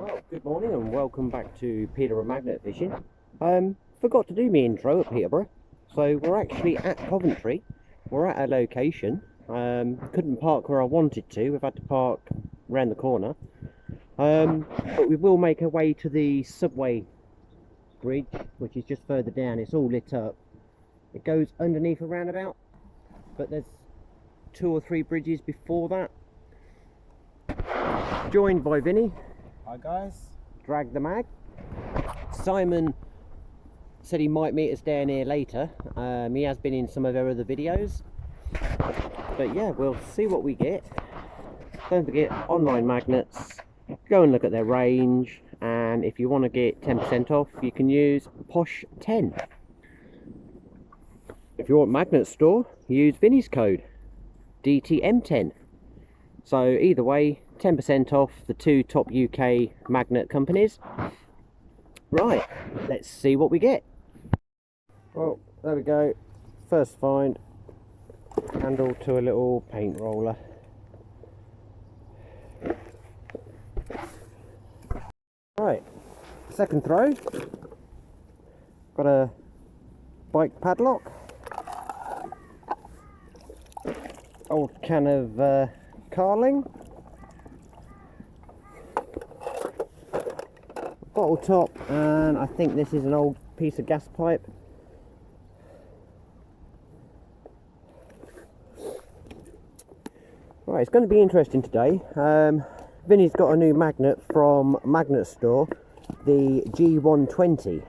Well, good morning and welcome back to Peterborough Magnet Fishing. Forgot to do my intro at Peterborough, so we're actually at Coventry. We're at a location. Couldn't park where I wanted to. We've had to park round the corner. But we will make our way to the subway bridge, which is just further down. It's all lit up. It goes underneath a roundabout, but there's 2 or 3 bridges before that. Joined by Vinny. Hi guys. Drag the mag. Simon said he might meet us down here later. He has been in some of our other videos. But yeah, we'll see what we get. Don't forget, online magnets. Go and look at their range. And if you want to get 10% off, you can use POSH10. If you want magnet store, use Vinny's code DTM10. So either way, 10% off the 2 top UK magnet companies. Right, let's see what we get. Well, there we go. First find, handle to a little paint roller. Right, second throw. Got a bike padlock. Old can of Carling. Bottle top, and I think this is an old piece of gas pipe. Right, it's going to be interesting today. Vinny's got a new magnet from Magnet Store, the G120.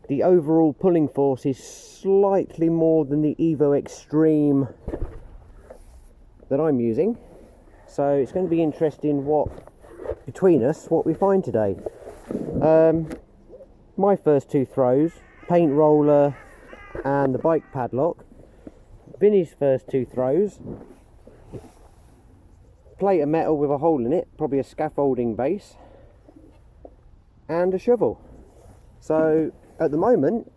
The overall pulling force is slightly more than the Evo Extreme that I'm using, so it's going to be interesting between us what we find today. My first 2 throws, paint roller and the bike padlock. Vinny's first 2 throws, plate of metal with a hole in it, probably a scaffolding base, and a shovel. So at the moment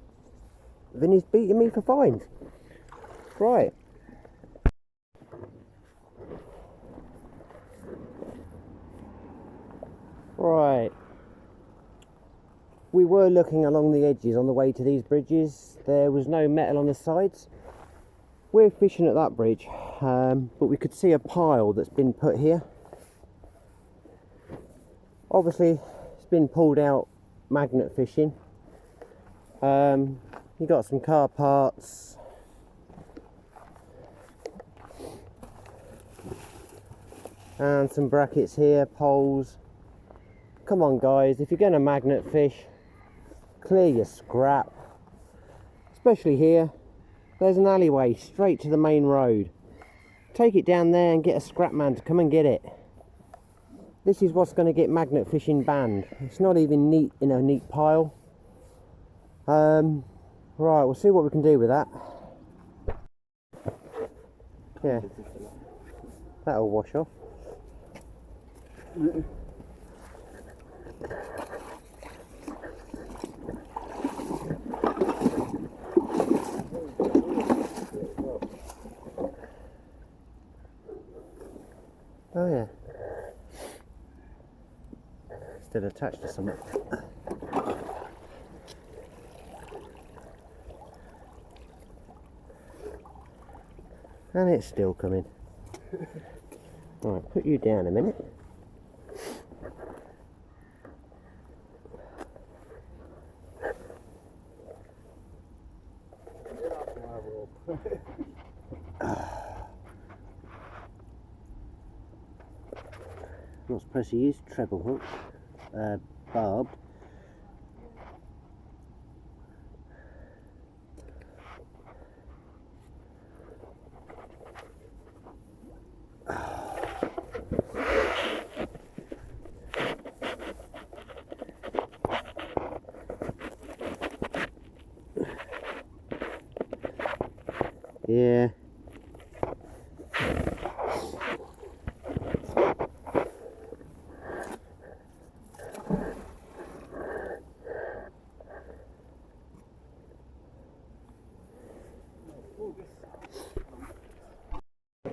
Vinny's beating me for finds. Right, right, we were looking along the edges on the way to these bridges. There was no metal on the sides. We're fishing at that bridge, but we could see a pile that's been put here. Obviously it's been pulled out magnet fishing. You got some car parts, and some brackets here, poles. Come on guys, if you're going to magnet fish, clear your scrap. Especially here, there's an alleyway straight to the main road. Take it down there and get a scrap man to come and get it. This is what's going to get magnet fishing banned. It's not even neat in a neat pile. Right, we'll see what we can do with that. Yeah, that'll wash off. Oh yeah, still attached to something. And it's still coming. Right, put you down a minute. Not supposed to use treble hooks, barbed. Yeah.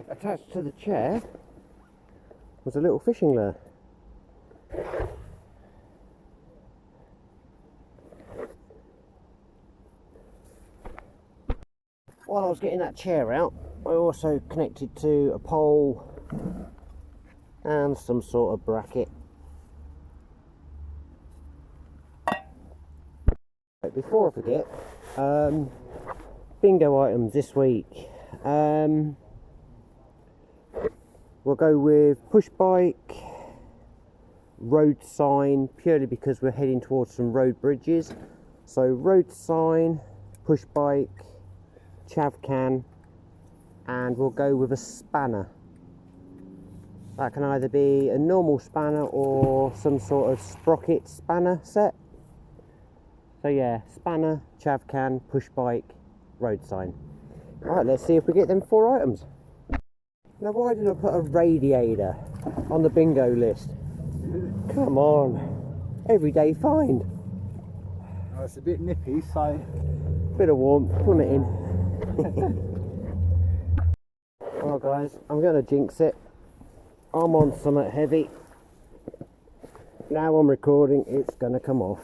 Attached to the chair was a little fishing lure. while I was getting that chair out, I also connected to a pole and some sort of bracket. But before I forget, bingo items this week. We'll go with push bike, road sign, purely because we're heading towards some road bridges. So road sign, push bike, chav can, and we'll go with a spanner. That can either be a normal spanner or some sort of sprocket spanner set. So yeah, spanner, chav can, push bike, road sign. Right, let's see if we get them 4 items. Now, why did I put a radiator on the bingo list? Come on, everyday find. Oh, it's a bit nippy, so... Bit of warmth, put it in. Well guys, I'm going to jinx it. I'm on something heavy. Now I'm recording, it's going to come off.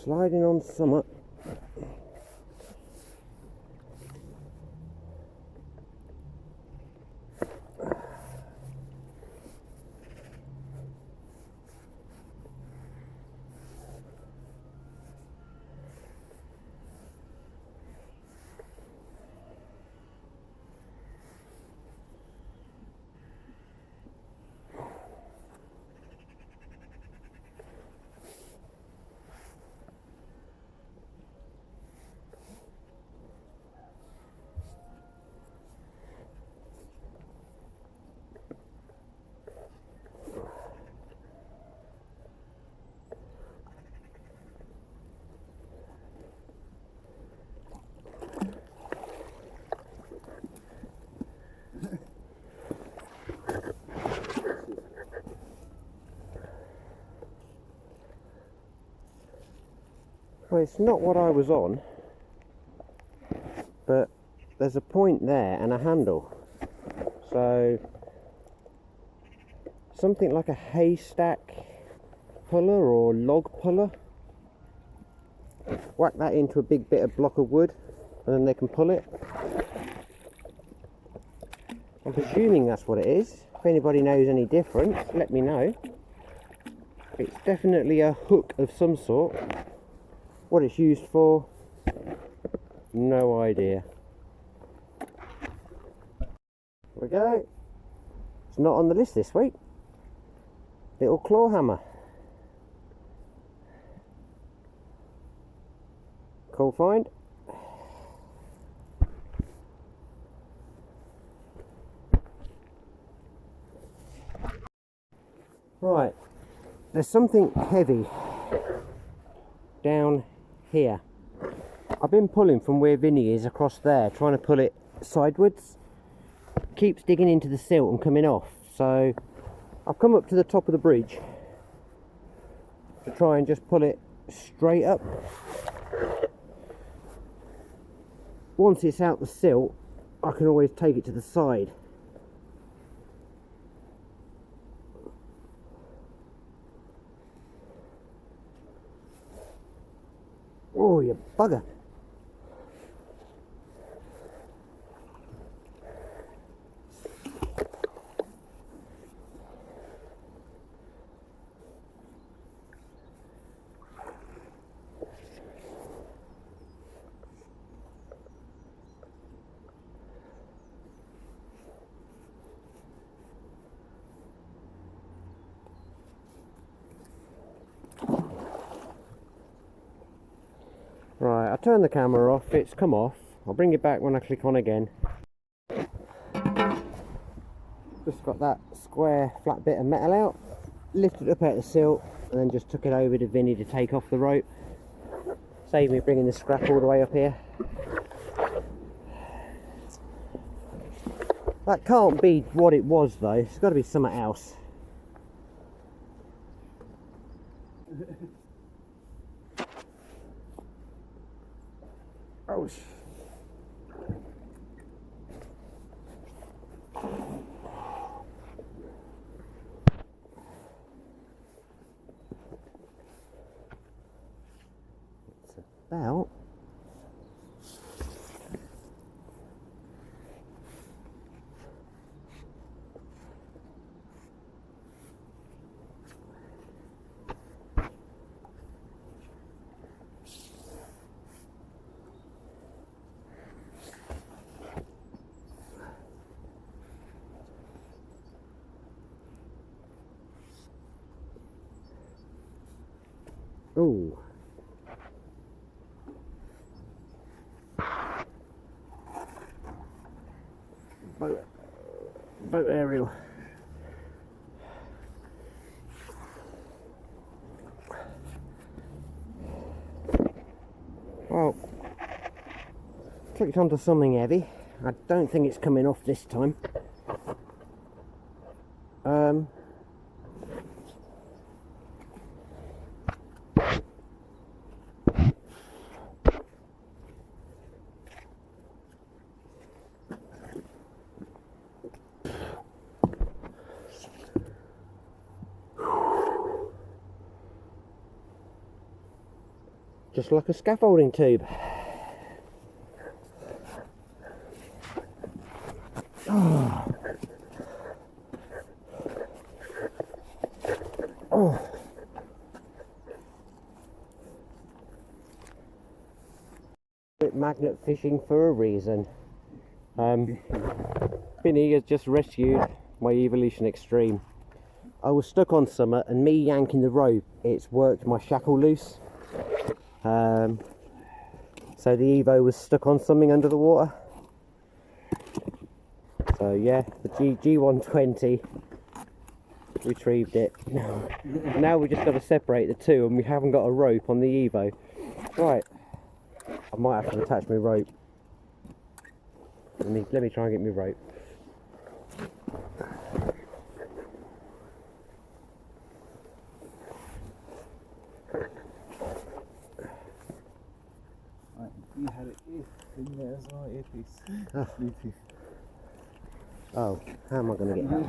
Sliding on something. Well, it's not what I was on, but there's a point there and a handle, so something like a haystack puller or log puller. Whack that into a big bit of block of wood and then they can pull it. I'm presuming that's what it is. If anybody knows any different, let me know. It's definitely a hook of some sort. What it's used for, no idea. There we go. It's not on the list this week. Little claw hammer. Cool find. Right, there's something heavy down here. I've been pulling from where Vinnie is across there, trying to pull it sideways. Keeps digging into the silt and coming off, so I've come up to the top of the bridge to try and just pull it straight up. Once it's out the silt, I can always take it to the side. Oh, you bugger. Right, I turn the camera off, it's come off. I'll bring it back when I click on again. Just got that square flat bit of metal out, lifted it up out the silt, and then just took it over to Vinnie to take off the rope. Saved me bringing the scrap all the way up here. That can't be what it was though, it's got to be something else. Oh, about oh, boat aerial. Well, clicked onto something heavy. I don't think it's coming off this time. Just like a scaffolding tube. Oh. Oh. Magnet fishing for a reason. Vinnie has just rescued my Evolution Extreme. I was stuck on something and me yanking the rope, it's worked my shackle loose. So the Evo was stuck on something under the water. So yeah, the G120 retrieved it. Now we just got to separate the two, and we haven't got a rope on the Evo. Right, I might have to attach my rope. Let me try and get my rope. Right, you had it in there as well, earpiece. Oh. Bluetooth. Oh, how am I going to get that?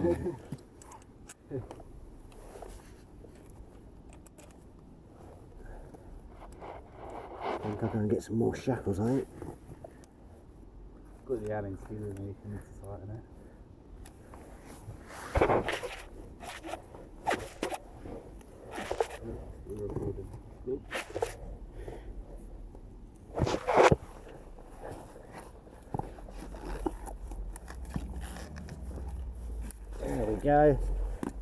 I think I'll go and get some more shackles, I think. Got the Allen key with me, you can start in it. We're recording. Good. There we go.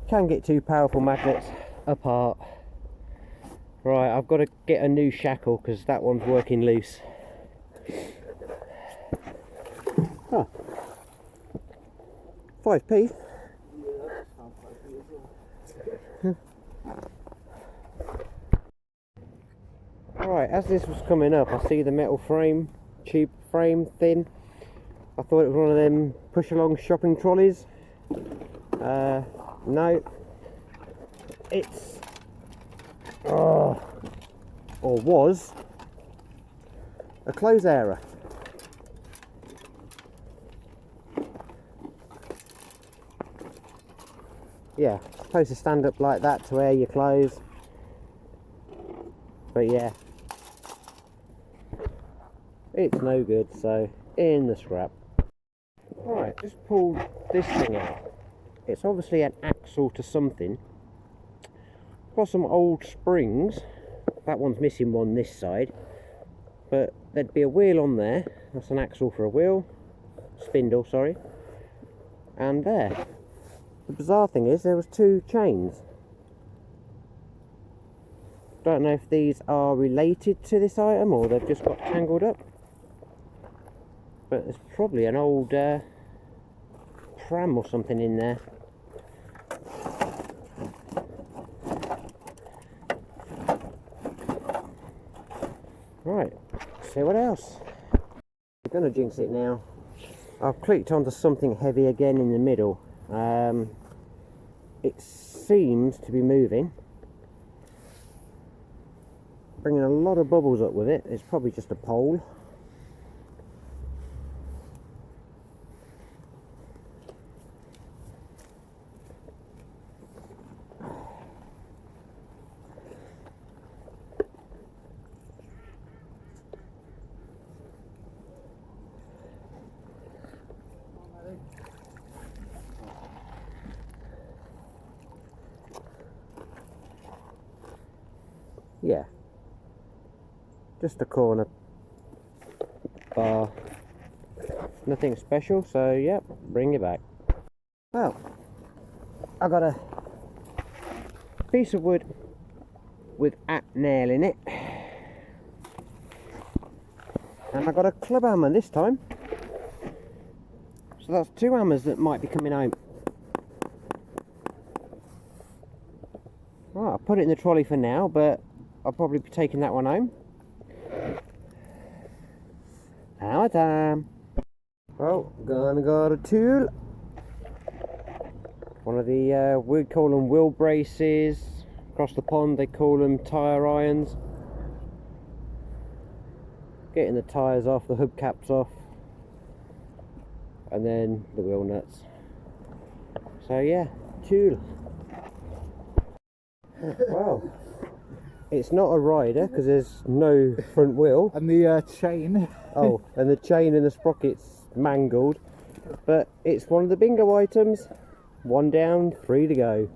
Can't get two powerful magnets apart. Right, I've got to get a new shackle because that one's working loose. Huh. 5p. Right, as this was coming up, I see the metal frame, tube frame thing. I thought it was one of them push along shopping trolleys. No, it's or was a close error. Yeah, supposed to stand up like that to air your clothes, but yeah, it's no good, so in the scrap. Right, just pulled this thing out. It's obviously an axle to something. Got some old springs. That one's missing one this side, but there'd be a wheel on there. That's an axle for a wheel, spindle, sorry. And there. The bizarre thing is there was two chains. Don't know if these are related to this item or they've just got tangled up. But there's probably an old pram or something in there. Right, see what else. I'm gonna jinx it now. I've clicked onto something heavy again in the middle. It seems to be moving, bringing a lot of bubbles up with it. It's probably just a pole. Yeah, just a corner bar, nothing special, so yep, bring it back. Well, I got a piece of wood with a nail in it, and I got a club hammer this time, so that's 2 hammers that might be coming home. Right, I'll put it in the trolley for now, but I'll probably be taking that one home. Hammer time. Well, gonna got a tool. One of the, we call them wheel braces. Across the pond they call them tyre irons. Getting the tyres off, the hubcaps off, and then the wheel nuts. So yeah, tool. Well, it's not a rider because there's no front wheel. And the chain. Oh, and the chain and the sprocket's mangled. But it's one of the bingo items. 1 down, 3 to go.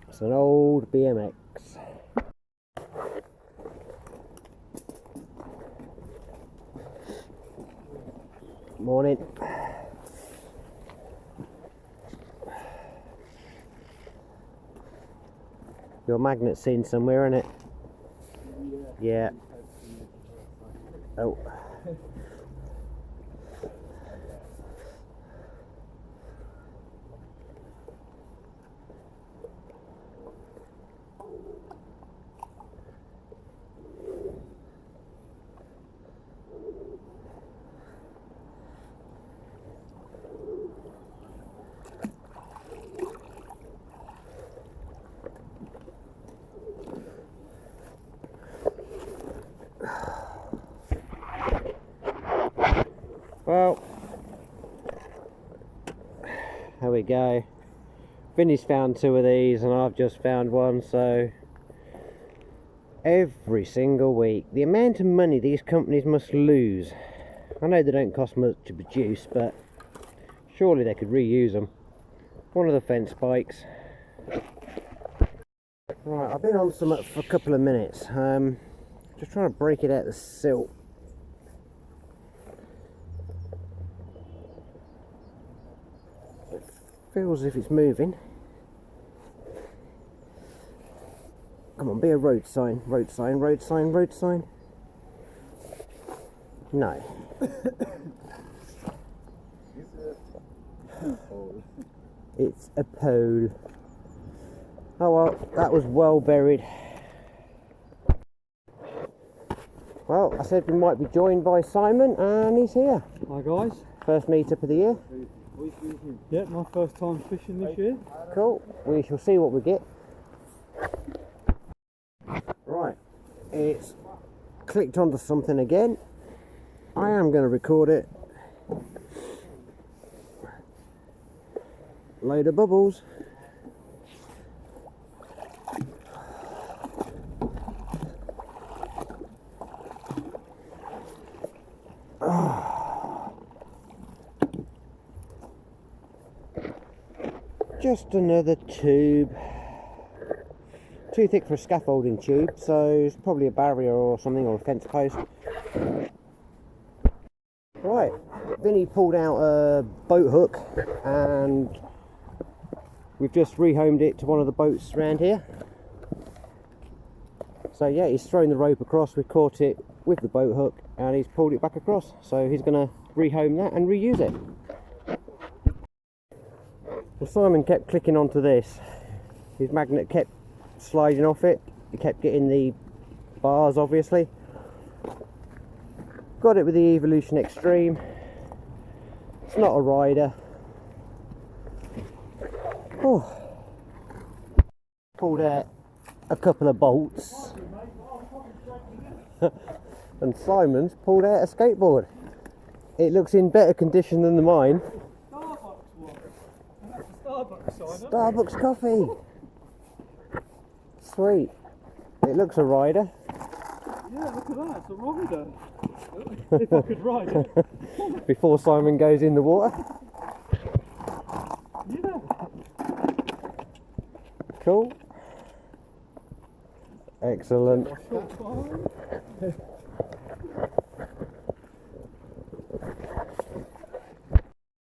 It's an old BMX. Morning. Your magnet's in somewhere, isn't it? Yeah. Oh. Well, there we go. Vinnie's found 2 of these and I've just found one, so every single week. The amount of money these companies must lose. I know they don't cost much to produce, but surely they could reuse them. One of the fence spikes. Right, I've been on some for a couple of minutes. Just trying to break it out the silt. Feels as if it's moving. Come on, be a road sign, road sign, road sign, road sign. No. It's a pole. Oh well, that was well buried. Well, I said we might be joined by Simon, and he's here. Hi guys. First meet up of the year. Yeah, my first time fishing this year. Cool. We shall see what we get. Right, it's clicked onto something again. I am going to record it. Load of bubbles. Just another tube. Too thick for a scaffolding tube, so it's probably a barrier or something, or a fence post. Right, Vinnie pulled out a boat hook and we've just rehomed it to one of the boats around here. So yeah, he's thrown the rope across, we've caught it with the boat hook and he's pulled it back across. So he's going to rehome that and reuse it. Well, Simon kept clicking onto this. His magnet kept sliding off it. He kept getting the bars, obviously. Got it with the Evolution Extreme. It's not a rider. Oh. Pulled out a couple of bolts. And Simon's pulled out a skateboard. It looks in better condition than mine. Starbucks coffee. Sweet. It looks a rider. Yeah, look at that, it's a rider. If I could ride it. Before Simon goes in the water. Yeah. Cool. Excellent.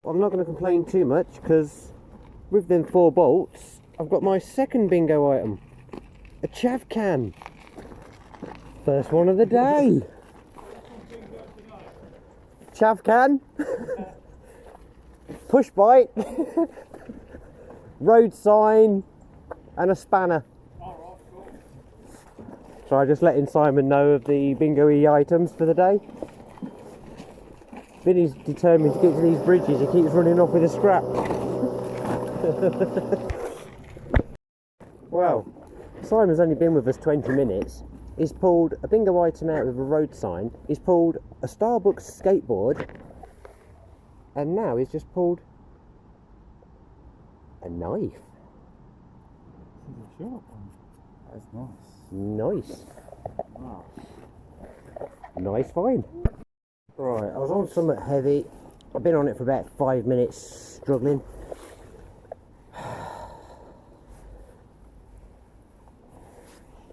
I'm not going to complain too much because with them 4 bolts, I've got my second bingo item. A chav can. First one of the day. Chav can. Push bike. Road sign. And a spanner. So I'm just letting Simon know of the bingo-y items for the day. Vinny's determined to get to these bridges, he keeps running off with a scrap. Well, Simon's only been with us 20 minutes. He's pulled a bingo item out with a road sign, he's pulled a Starbucks skateboard, and now he's just pulled a knife. This is a sharp one. That's nice. Nice. Wow. Nice find. Right, I was on something heavy. I've been on it for about 5 minutes, struggling.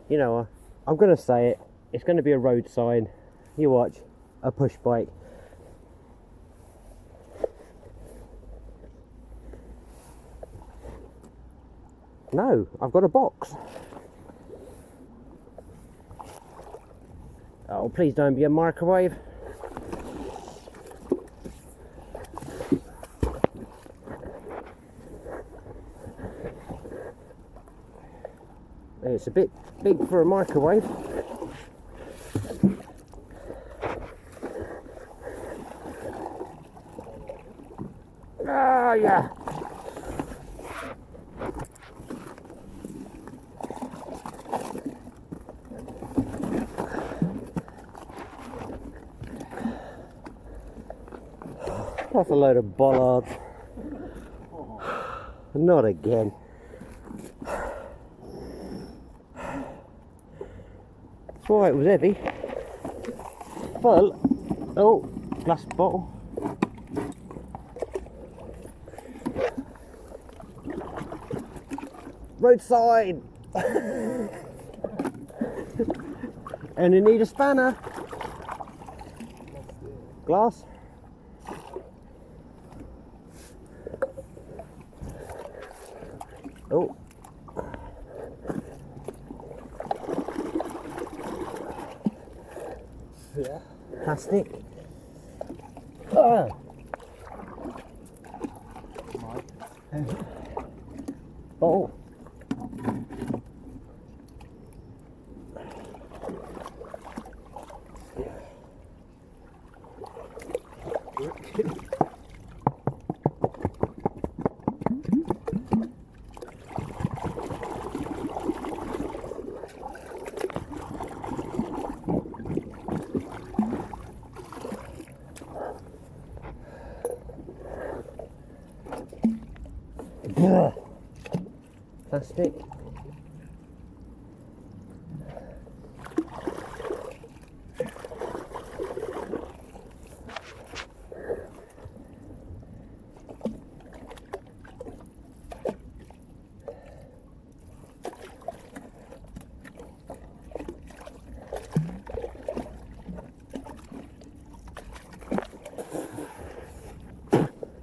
You know, I'm going to say it. It's going to be a road sign. You watch. A push bike. No, I've got a box. Oh, please don't be a microwave. It's a bit big for a microwave. Ah, yeah. That's a load of bollards. Not again. That's why it was heavy. Full. Oh, glass bottle. Roadside. And you need a spanner. Glass. Oh. Yeah. Plastic. Ah. Oh. Plastic.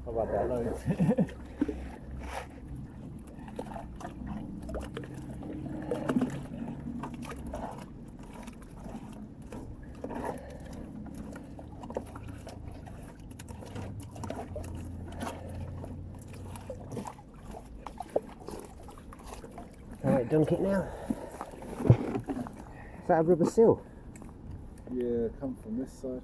How about that load? Alright, dunk it now. Is that a rubber seal? Yeah, come from this side.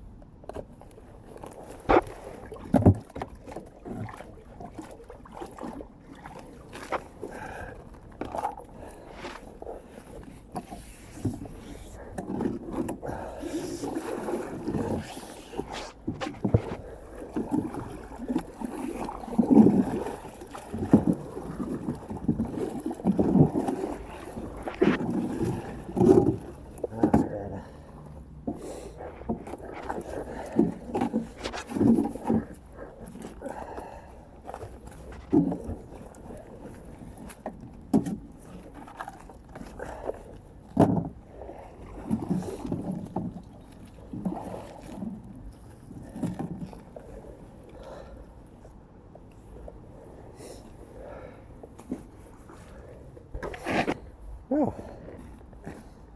That's better.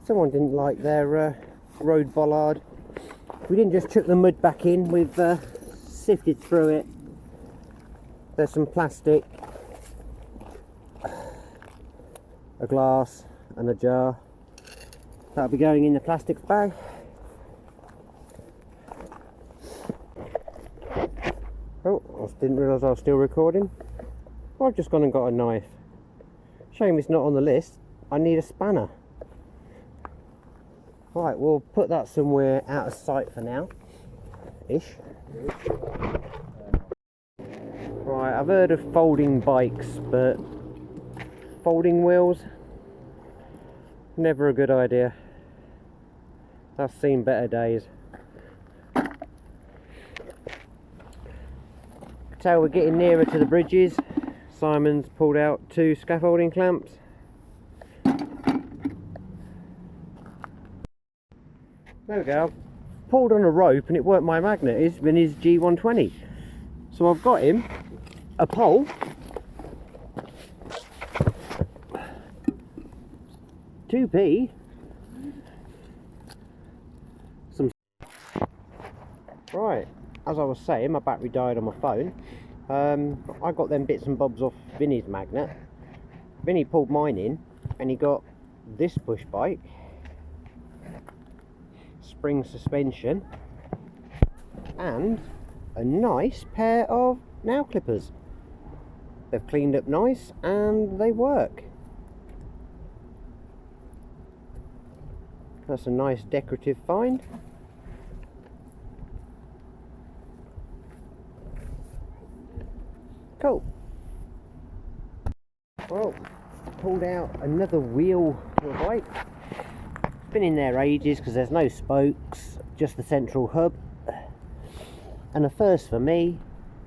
Someone didn't like their road bollard. We didn't just chuck the mud back in, we've sifted through it. There's some plastic, a glass and a jar. That'll be going in the plastics bag. Oh, I didn't realise I was still recording. I've just gone and got a knife. Shame it's not on the list. I need a spanner. Right, we'll put that somewhere out of sight for now. Ish. Right, I've heard of folding bikes, but folding wheels? Never a good idea. I've seen better days. So we're getting nearer to the bridges. Simon's pulled out 2 scaffolding clamps. There we go. I've pulled on a rope and it weren't my magnet, it's been his G120. So I've got him a pole, 2p, some. Right, as I was saying, my battery died on my phone. I got them bits and bobs off Vinnie's magnet. Vinnie pulled mine in and he got this push bike, spring suspension, and a nice pair of nail clippers. They've cleaned up nice and they work. That's a nice decorative find. Cool. Well, pulled out another wheel for a bike. It's been in there ages because there's no spokes, just the central hub. And the first for me,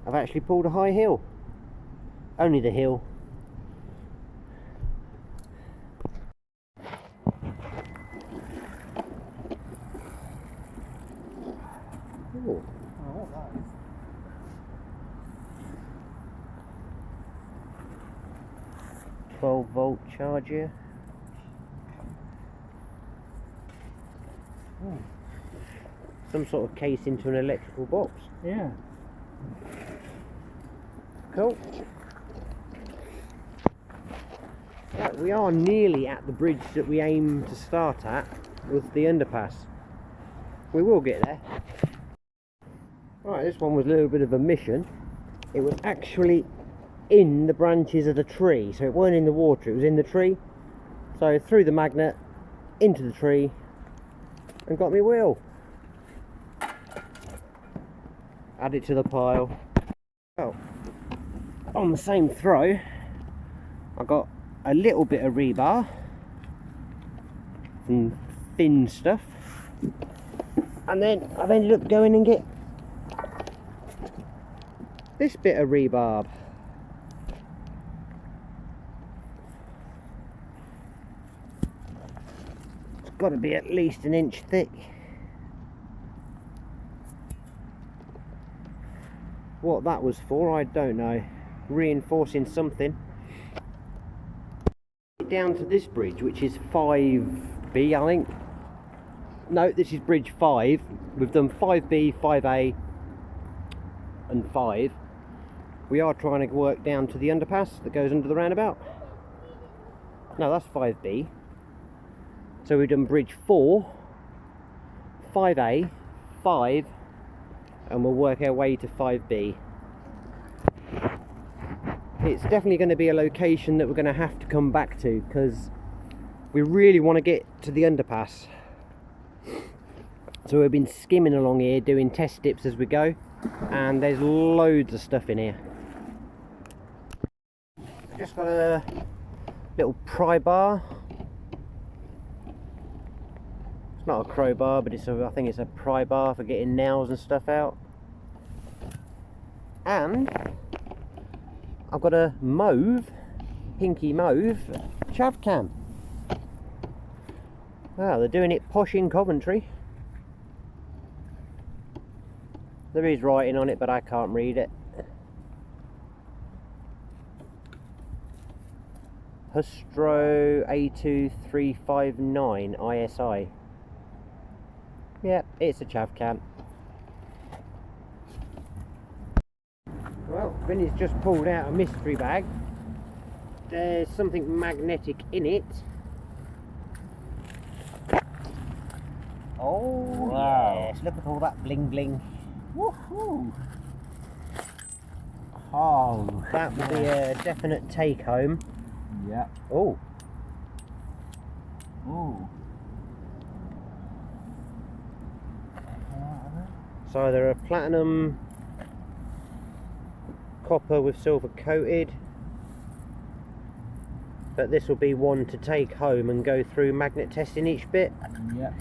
I've actually pulled a high hill. Only the hill. Ooh. Oh, that is. 12-volt charger. Oh. Some sort of case into an electrical box. Yeah. Cool. Right, we are nearly at the bridge that we aim to start at with the underpass. We will get there. Right, this one was a little bit of a mission. It was actually in the branches of the tree, so it weren't in the water, it was in the tree. So threw the magnet into the tree and got me wheel. Add it to the pile. Well, on the same throw I got a little bit of rebar, some thin stuff, and then I've ended up going and get this bit of rebarb. It's got to be at least an inch thick. What that was for, I don't know. Reinforcing something. Down to this bridge, which is 5B, I think. No, this is bridge 5. We've done 5B, 5A and 5. We are trying to work down to the underpass that goes under the roundabout. No, that's 5B. So we've done bridge 4, 5A, 5, and we'll work our way to 5B. It's definitely going to be a location that we're going to have to come back to because we really want to get to the underpass. So we've been skimming along here doing test dips as we go, and there's loads of stuff in here. Just got a little Prybar. It's not a crowbar, but I think it's a Prybar for getting nails and stuff out. And I've got a mauve, pinky mauve, chav cam. Well, they're doing it posh in Coventry. There is writing on it, but I can't read it. Hustro A2359 ISI. Yep, it's a chav cam. Well, Vinny's just pulled out a mystery bag. There's something magnetic in it. Oh wow. Yes, look at all that bling bling. Woohoo! Oh, that would be a definite take home. Yeah. Oh. Oh. So either a platinum, copper with silver coated, but this will be one to take home and go through magnet testing each bit. Yeah.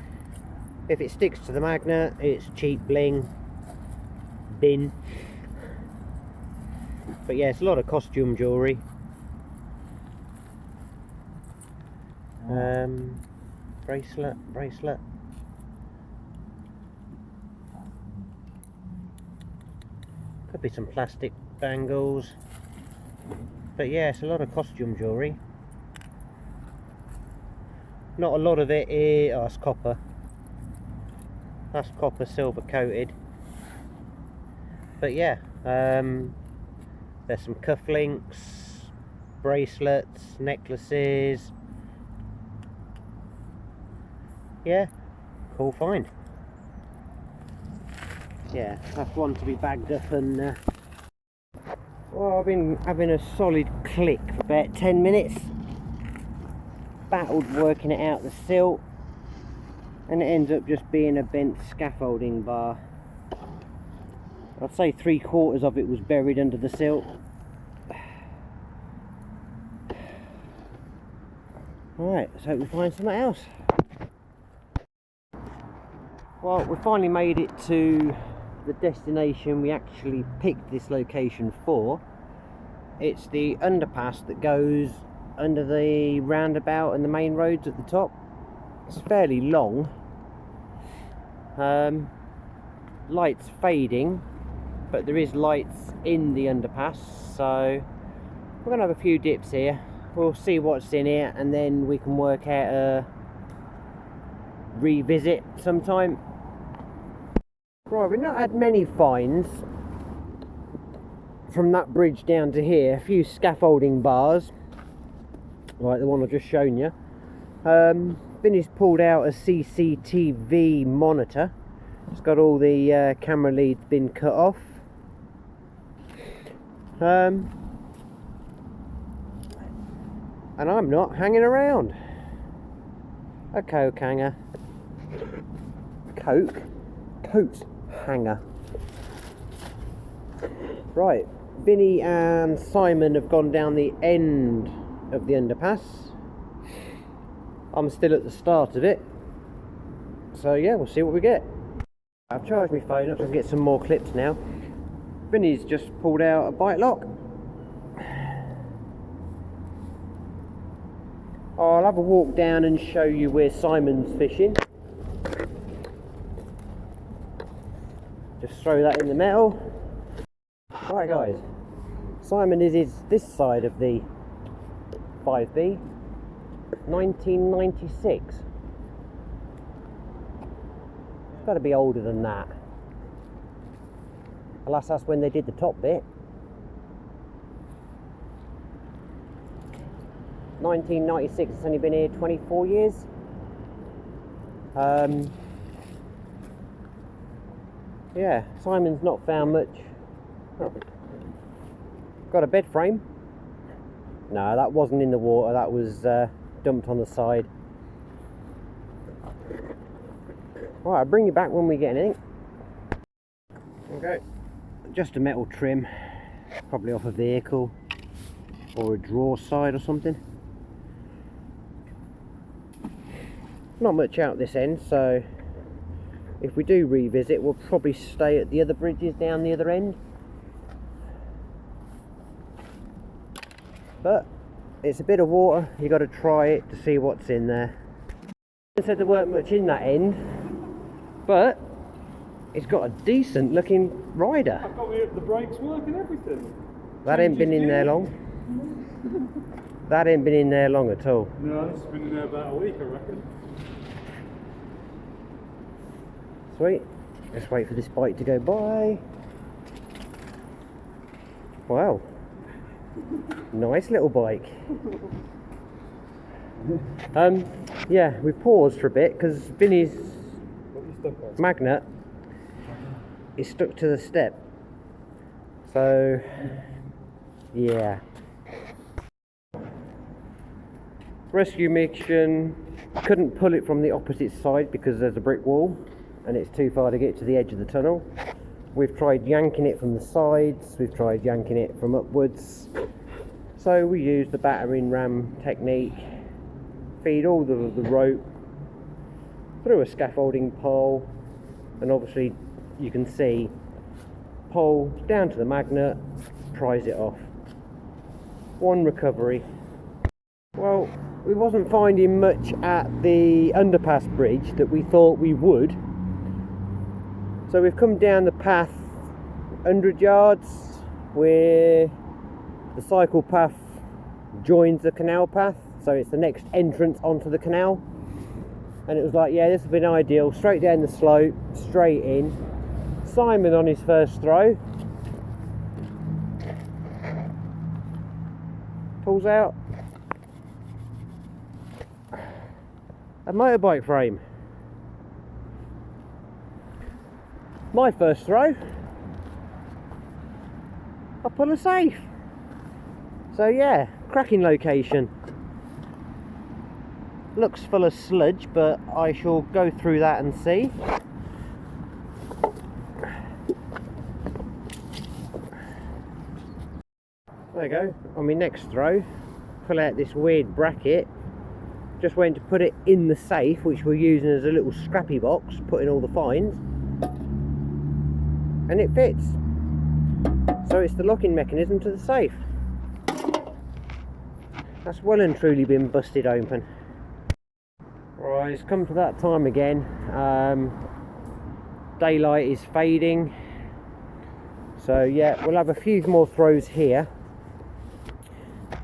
If it sticks to the magnet, it's cheap bling bin. But yeah, it's a lot of costume jewellery. Bracelet. Could be some plastic bangles. But yeah, it's a lot of costume jewellery. Not a lot of it is... oh, it's copper. That's copper silver coated. But yeah, there's some cufflinks, bracelets, necklaces. Yeah, cool find. Yeah, that's one to be bagged up and well, I've been having a solid click for about 10 minutes. Battled working it out the silt, and it ends up just being a bent scaffolding bar. I'd say 3/4 of it was buried under the silt. Alright, let's hope we find something else. Well, we finally made it to the destination we actually picked this location for. It's the underpass that goes under the roundabout and the main roads at the top. It's fairly long. Lights fading, but there is lights in the underpass, so we're gonna have a few dips here. We'll see what's in here and then we can work out a revisit sometime. Right, we've not had many finds from that bridge down to here. A few scaffolding bars like the one I've just shown you. Vinny's pulled out a CCTV monitor. It's got all the camera leads been cut off. And I'm not hanging around. A coat hanger. Coat hanger. Right, Vinny and Simon have gone down the end of the underpass. I'm still at the start of it. So yeah, we'll see what we get. I've charged my phone up to get some more clips now. Vinny's just pulled out a bite lock. I'll have a walk down and show you where Simon's fishing. Just throw that in the metal. Right guys, Simon is this side of the 5B, 1996. It's got to be older than that. Alas, that's when they did the top bit. 1996, it's only been here 24 years. Yeah, Simon's not found much. Oh. Got a bed frame. No, that wasn't in the water, that was dumped on the side. Right, I'll bring you back when we get anything. Okay, just a metal trim, probably off a vehicle or a drawer side or something. Not much out this end, so if we do revisit, we'll probably stay at the other bridges down the other end. But it's a bit of water, you got to try it to see what's in there. I said there weren't much in that end, but it's got a decent looking rider. I've got the brakes work and everything. That ain't been in there long. That ain't been in there long at all. No, it's been in there about a week, I reckon. Sweet. Let's wait for this bike to go by. Wow. Nice little bike. Yeah, we paused for a bit because Vinnie's magnet is stuck to the step. So, yeah. Rescue mission. Couldn't pull it from the opposite side because there's a brick wall and it's too far to get to the edge of the tunnel. We've tried yanking it from the sides, we've tried yanking it from upwards. So we used the battering ram technique. Feed all the rope through a scaffolding pole, and obviously you can see pole down to the magnet, prise it off. One recovery. Well, we wasn't finding much at the underpass bridge that we thought we would, so we've come down the path 100 yards where the cycle path joins the canal path, so it's the next entrance onto the canal. And it was like, yeah, this would have been ideal. Straight down the slope, straight in. Simon on his first throw pulls out a motorbike frame. My first throw, I pull a safe. So yeah, cracking location. Looks full of sludge, but I shall go through that and see. There you go. On my next throw, pull out this weird bracket. Just went to put it in the safe, which we're using as a little scrappy box, putting all the finds, and it fits. So it's the locking mechanism to the safe. That's well and truly been busted open. Right, it's come to that time again. Daylight is fading, so yeah, we'll have a few more throws here.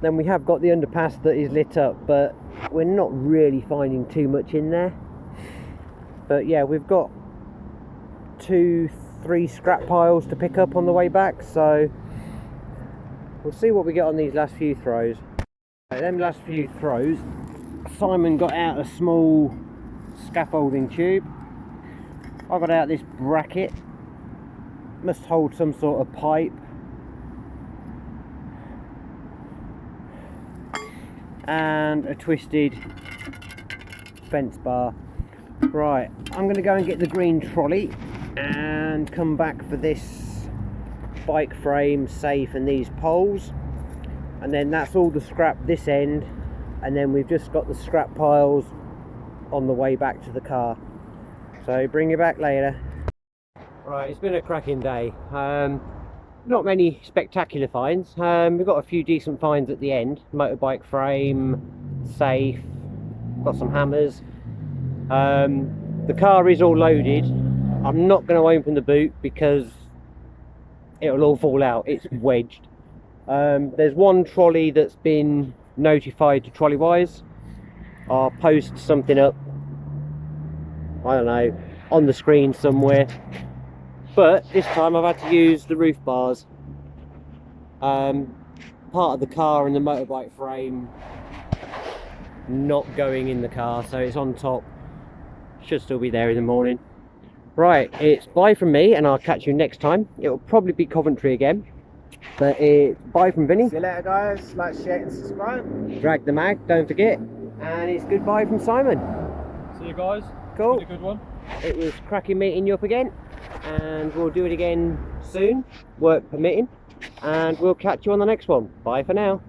Then we have got the underpass that is lit up, but we're not really finding too much in there. But yeah, we've got 2-3 scrap piles to pick up on the way back, so we'll see what we get on these last few throws. Them last few throws, Simon got out a small scaffolding tube. I got out this bracket, must hold some sort of pipe, and a twisted fence bar. Right, I'm going to go and get the green trolley and come back for this bike frame, safe, and these poles, and then that's all the scrap this end, and then we've just got the scrap piles on the way back to the car. So bring you back later. Right, it's been a cracking day. Not many spectacular finds. We've got a few decent finds at the end. Motorbike frame, safe, got some hammers. The car is all loaded. I'm not going to open the boot because it'll all fall out. It's wedged. There's one trolley that's been notified to Trolleywise. I'll post something up, I don't know, on the screen somewhere. But this time I've had to use the roof bars. Part of the car and the motorbike frame not going in the car, so it's on top. Should still be there in the morning. Right, it's bye from me, and I'll catch you next time. It'll probably be Coventry again. But it's bye from Vinnie. See you later, guys. Like, share and subscribe. Drag the mag, don't forget. And it's goodbye from Simon. See you guys. Cool. Been a good one. It was cracking meeting you up again, and we'll do it again soon, work permitting, and we'll catch you on the next one. Bye for now.